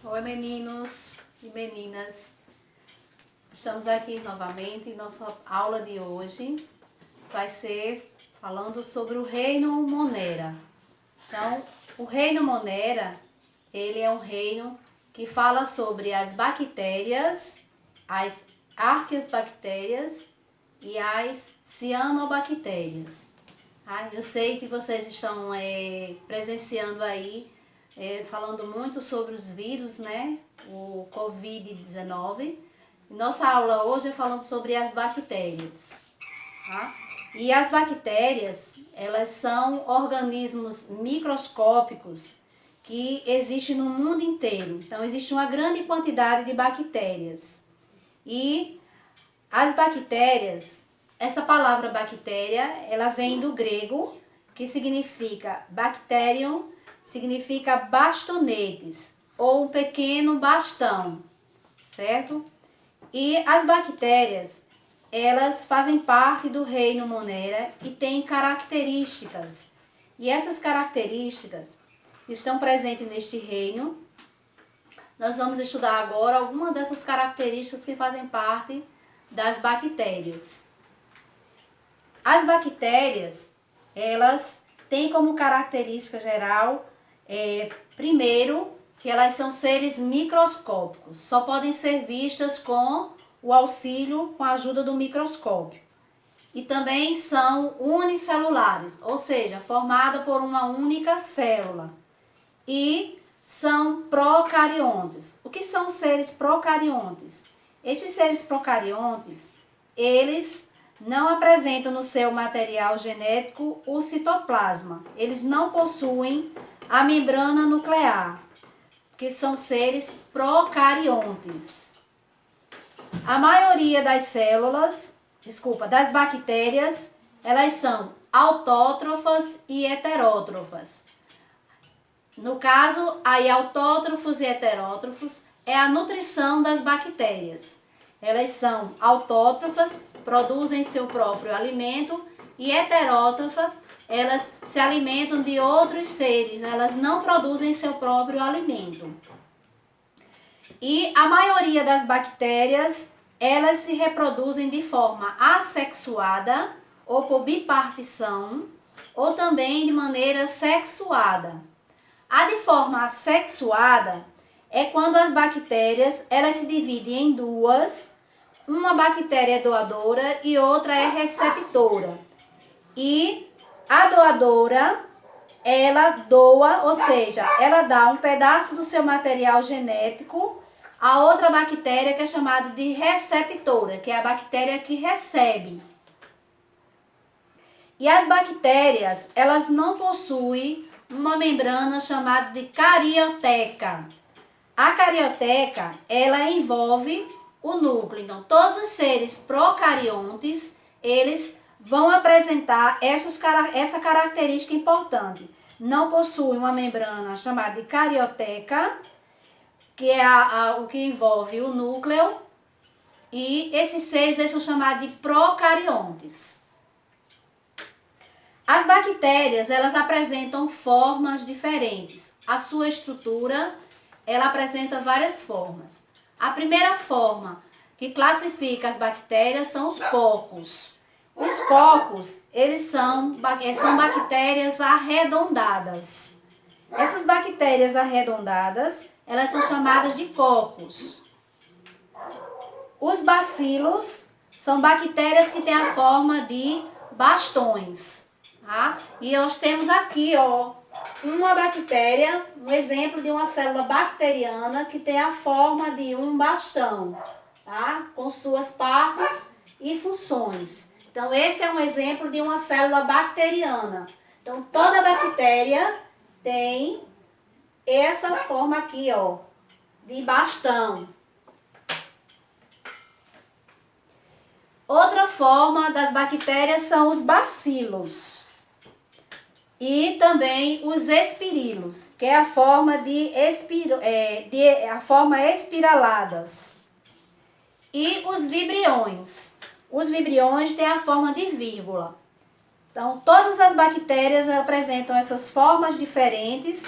Oi, meninos e meninas. Estamos aqui novamente. Nossa aula de hoje vai ser falando sobre o reino Monera. Então, o reino Monera, ele é um reino que fala sobre as bactérias, as arqueobactérias e as cianobactérias. Eu sei que vocês estão presenciando aí, falando muito sobre os vírus, né? O Covid-19. Nossa aula hoje é falando sobre as bactérias. Tá? E as bactérias, elas são organismos microscópicos que existem no mundo inteiro. Então, existe uma grande quantidade de bactérias. E as bactérias, essa palavra bactéria, ela vem do grego, que significa bacterium, significa bastonetes, ou um pequeno bastão, certo? E as bactérias, elas fazem parte do reino Monera e têm características. E essas características estão presentes neste reino. Nós vamos estudar agora algumas dessas características que fazem parte das bactérias. As bactérias, elas têm como característica geral, primeiro, que elas são seres microscópicos, só podem ser vistas com o auxílio, com a ajuda do microscópio. E também são unicelulares, ou seja, formada por uma única célula. E são procariontes. O que são seres procariontes? Esses seres procariontes, eles não apresentam no seu material genético o citoplasma. Eles não possuem a membrana nuclear, que são seres procariontes. A maioria das das bactérias, elas são autótrofas e heterótrofas. No caso, aí autótrofos e heterótrofos é a nutrição das bactérias. Elas são autótrofas, produzem seu próprio alimento, e heterótrofas, elas se alimentam de outros seres, elas não produzem seu próprio alimento. E a maioria das bactérias, elas se reproduzem de forma assexuada, ou por bipartição, ou também de maneira sexuada. A de forma assexuada é quando as bactérias, elas se dividem em duas. Uma bactéria é doadora e outra é receptora. E a doadora, ela doa, ou seja, ela dá um pedaço do seu material genético a outra bactéria, que é chamada de receptora, que é a bactéria que recebe. E as bactérias, elas não possuem uma membrana chamada de carioteca. A carioteca, ela envolve o núcleo. Então, todos os seres procariontes, eles vão apresentar essa característica importante. Não possuem uma membrana chamada de carioteca, que é o que envolve o núcleo, e esses seres eles são chamados de procariontes. As bactérias, elas apresentam formas diferentes. A sua estrutura, ela apresenta várias formas. A primeira forma que classifica as bactérias são os cocos. Os cocos, eles são bactérias arredondadas. Essas bactérias arredondadas, elas são chamadas de cocos. Os bacilos são bactérias que têm a forma de bastões. Tá? E nós temos aqui, uma bactéria, um exemplo de uma célula bacteriana que tem a forma de um bastão, tá? Com suas partes e funções. Então, esse é um exemplo de uma célula bacteriana. Então, toda bactéria tem essa forma aqui, de bastão. Outra forma das bactérias são os bacilos. E também os espirilos, que é a forma a forma espiraladas. E os vibriões. Os vibriões têm a forma de vírgula. Então, todas as bactérias apresentam essas formas diferentes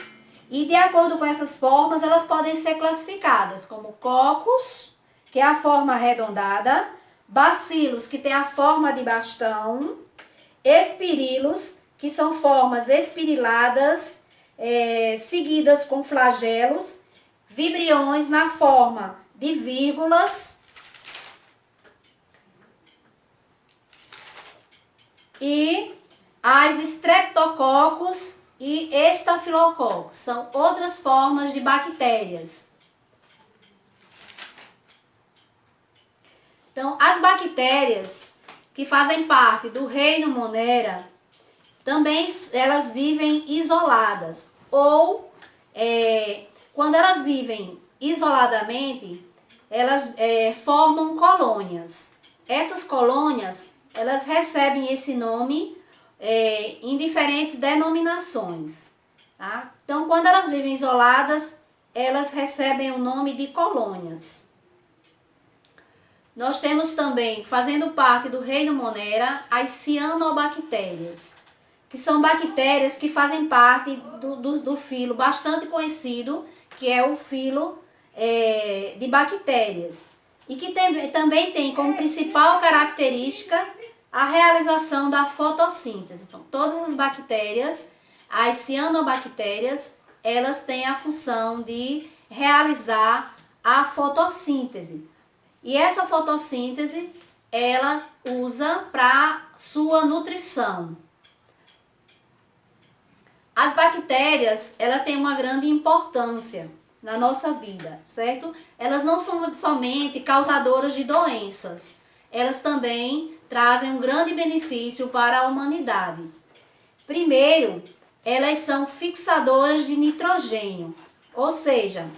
E de acordo com essas formas, elas podem ser classificadas como cocos, que é a forma arredondada, bacilos, que tem a forma de bastão, espirilos, que são formas espiriladas, seguidas com flagelos, vibriões na forma de vírgulas e as streptococos e estafilococos. São outras formas de bactérias. Então, as bactérias que fazem parte do reino Monera, também elas vivem isoladas. Ou, quando elas vivem isoladamente, elas formam colônias. Essas colônias, elas recebem esse nome em diferentes denominações. Tá? Então, quando elas vivem isoladas, elas recebem o nome de colônias. Nós temos também, fazendo parte do reino Monera, as cianobactérias, que são bactérias que fazem parte do filo bastante conhecido, que é o filo de bactérias. E que também tem como principal característica a realização da fotossíntese. Então, todas as bactérias, as cianobactérias, elas têm a função de realizar a fotossíntese. E essa fotossíntese, ela usa para sua nutrição. As bactérias, ela tem uma grande importância na nossa vida, certo? Elas não são somente causadoras de doenças, elas também trazem um grande benefício para a humanidade. Primeiro, elas são fixadoras de nitrogênio, ou seja,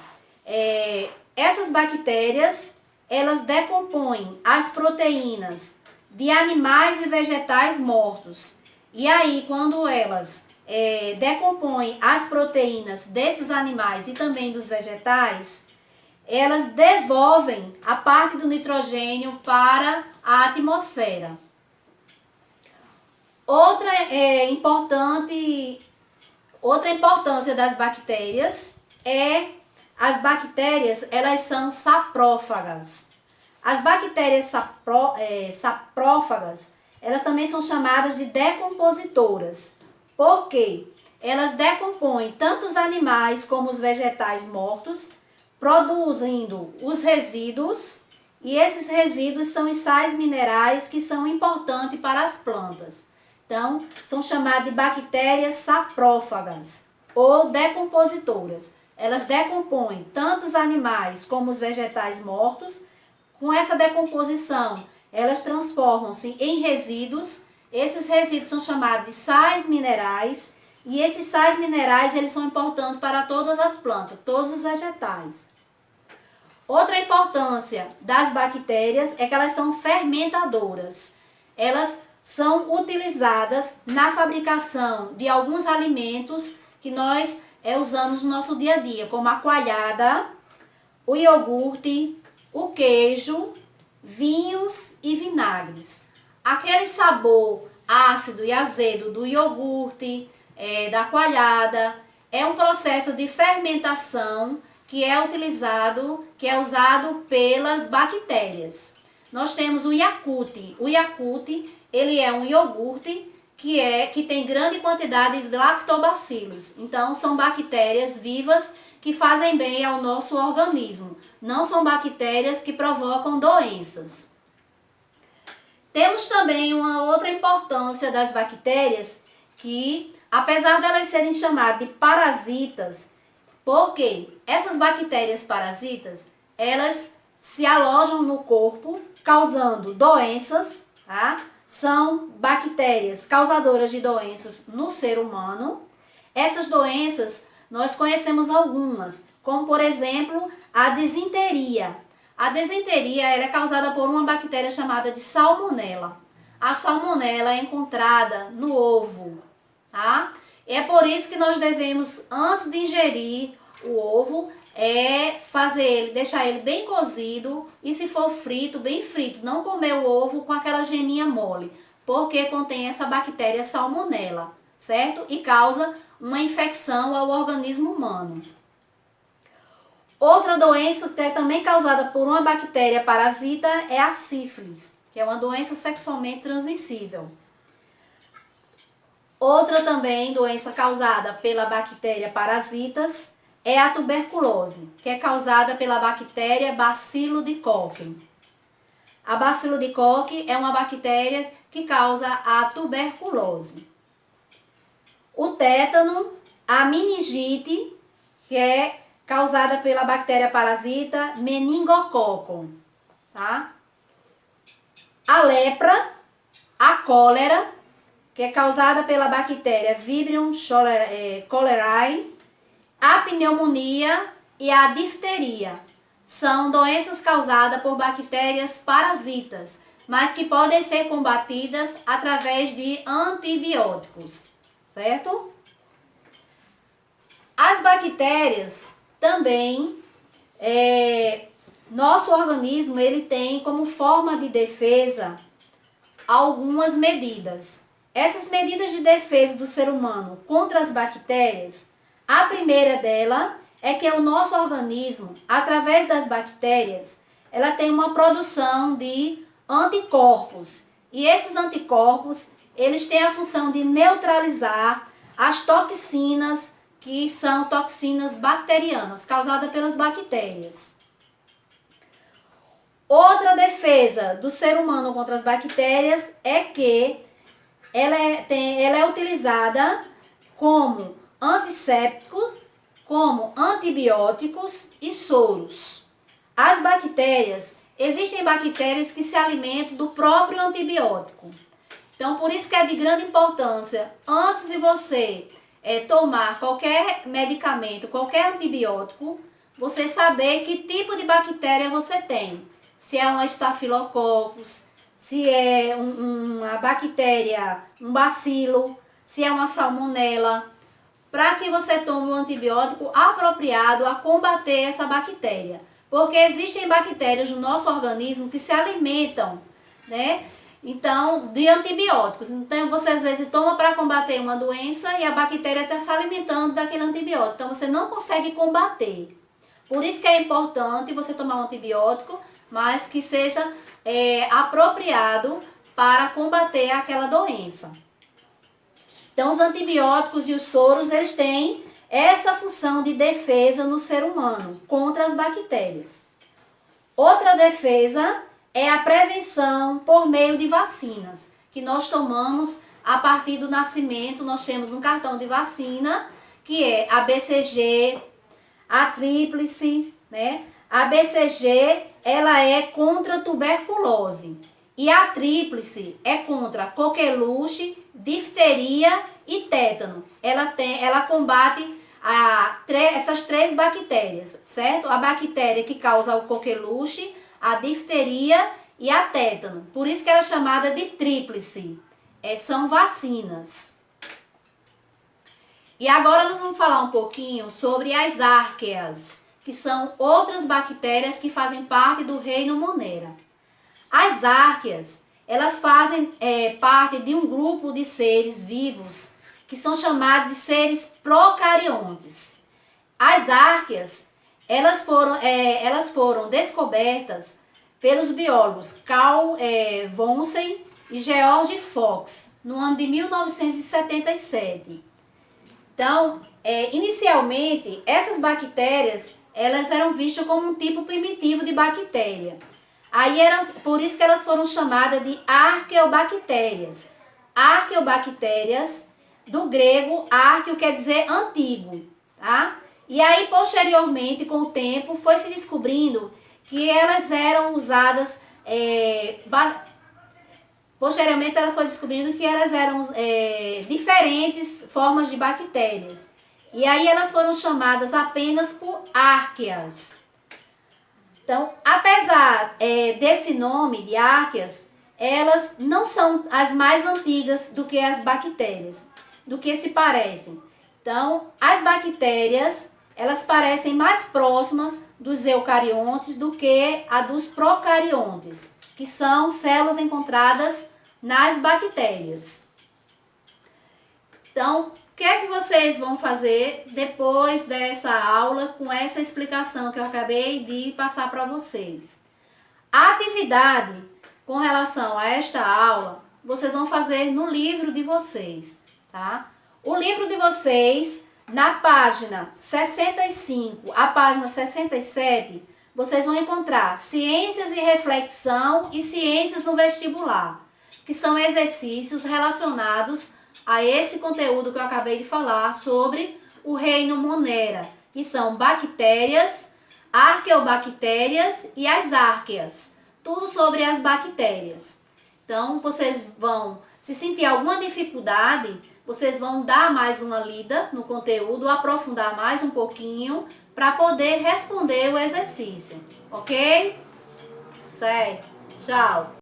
essas bactérias, elas decompõem as proteínas de animais e vegetais mortos. E aí, quando elas decompõem as proteínas desses animais e também dos vegetais, elas devolvem a parte do nitrogênio para a atmosfera. Outra importância das bactérias as bactérias, elas são saprófagas. As bactérias saprófagas, elas também são chamadas de decompositoras. Por quê? Elas decompõem tanto os animais como os vegetais mortos, produzindo os resíduos, e esses resíduos são os sais minerais que são importantes para as plantas. Então, são chamadas de bactérias saprófagas ou decompositoras. Elas decompõem tanto os animais como os vegetais mortos. Com essa decomposição, elas transformam-se em resíduos. Esses resíduos são chamados de sais minerais. E esses sais minerais, eles são importantes para todas as plantas, todos os vegetais. Outra importância das bactérias é que elas são fermentadoras. Elas são utilizadas na fabricação de alguns alimentos que nós usamos no nosso dia a dia, como a coalhada, o iogurte, o queijo, vinhos e vinagres. Aquele sabor ácido e azedo do iogurte, da coalhada, é um processo de fermentação que é usado pelas bactérias. Nós temos o Yakult. O Yakult, ele é um iogurte que tem grande quantidade de lactobacilos. Então, são bactérias vivas que fazem bem ao nosso organismo. Não são bactérias que provocam doenças. Temos também uma outra importância das bactérias que, apesar de elas serem chamadas de parasitas, porque essas bactérias parasitas, elas se alojam no corpo, causando doenças, tá? São bactérias causadoras de doenças no ser humano. Essas doenças, nós conhecemos algumas, como por exemplo, a disenteria. A disenteria ela é causada por uma bactéria chamada de salmonela. A salmonela é encontrada no ovo, tá? É por isso que nós devemos, antes de ingerir o ovo, deixar ele bem cozido e, se for frito, bem frito. Não comer o ovo com aquela geminha mole, porque contém essa bactéria salmonela, certo? E causa uma infecção ao organismo humano. Outra doença que é também causada por uma bactéria parasita é a sífilis, que é uma doença sexualmente transmissível. Outra também doença causada pela bactéria parasitas é a tuberculose, que é causada pela bactéria Bacilo de Koch. A Bacilo de Koch é uma bactéria que causa a tuberculose. O tétano, a meningite, que é causada pela bactéria parasita Meningococcus, tá? A lepra, a cólera, que é causada pela bactéria Vibrio cholerae, a pneumonia e a difteria. São doenças causadas por bactérias parasitas, mas que podem ser combatidas através de antibióticos, certo? As bactérias também, nosso organismo ele tem como forma de defesa algumas medidas. Essas medidas de defesa do ser humano contra as bactérias, a primeira dela é que o nosso organismo, através das bactérias, ela tem uma produção de anticorpos. E esses anticorpos, eles têm a função de neutralizar as toxinas, que são toxinas bacterianas, causadas pelas bactérias. Outra defesa do ser humano contra as bactérias é que ela é utilizada como antisséptico, como antibióticos e soros. As bactérias, existem bactérias que se alimentam do próprio antibiótico. Então, por isso que é de grande importância, antes de você tomar qualquer medicamento, qualquer antibiótico, você saber que tipo de bactéria você tem. Se é uma Staphylococcus, se é uma bactéria, um bacilo, se é uma salmonela, para que você tome um antibiótico apropriado a combater essa bactéria. Porque existem bactérias no nosso organismo que se alimentam, né? Então, de antibióticos. Então, você às vezes toma para combater uma doença e a bactéria está se alimentando daquele antibiótico. Então, você não consegue combater. Por isso que é importante você tomar um antibiótico, mas que seja apropriado para combater aquela doença. Então, os antibióticos e os soros, eles têm essa função de defesa no ser humano contra as bactérias. Outra defesa é a prevenção por meio de vacinas, que nós tomamos a partir do nascimento. Nós temos um cartão de vacina, que é a BCG, a tríplice, né? A BCG, ela é contra a tuberculose. E a tríplice é contra coqueluche, difteria e tétano. Ela combate essas três bactérias, certo? A bactéria que causa o coqueluche, a difteria e a tétano. Por isso que ela é chamada de tríplice. São vacinas. E agora nós vamos falar um pouquinho sobre as árqueas, que são outras bactérias que fazem parte do reino Monera. As árqueas, elas fazem parte de um grupo de seres vivos que são chamados de seres procariontes. As árqueas, elas foram descobertas pelos biólogos Carl Vonsen e George Fox no ano de 1977. Então, inicialmente, essas bactérias, elas eram vistas como um tipo primitivo de bactéria. Aí por isso que elas foram chamadas de arqueobactérias. Arqueobactérias, do grego, arqueo quer dizer antigo, tá? E aí, posteriormente, com o tempo, foi se descobrindo que elas eram usadas... Posteriormente, ela foi descobrindo que elas eram diferentes formas de bactérias. E aí, elas foram chamadas apenas por árqueas. Então, apesar desse nome de árqueas, elas não são as mais antigas do que as bactérias, do que se parecem. Então, as bactérias, elas parecem mais próximas dos eucariontes do que a dos procariontes, que são células encontradas nas bactérias. Então, O que é que vocês vão fazer depois dessa aula com essa explicação que eu acabei de passar para vocês? A atividade com relação a esta aula, vocês vão fazer no livro de vocês, tá? O livro de vocês, na página 65, a página 67, vocês vão encontrar Ciências e Reflexão e Ciências no Vestibular, que são exercícios relacionados a esse conteúdo que eu acabei de falar sobre o reino Monera, que são bactérias, arqueobactérias e as árqueas. Tudo sobre as bactérias. Então, vocês vão, se sentir alguma dificuldade, vocês vão dar mais uma lida no conteúdo, aprofundar mais um pouquinho, para poder responder o exercício. Ok? Certo. Tchau.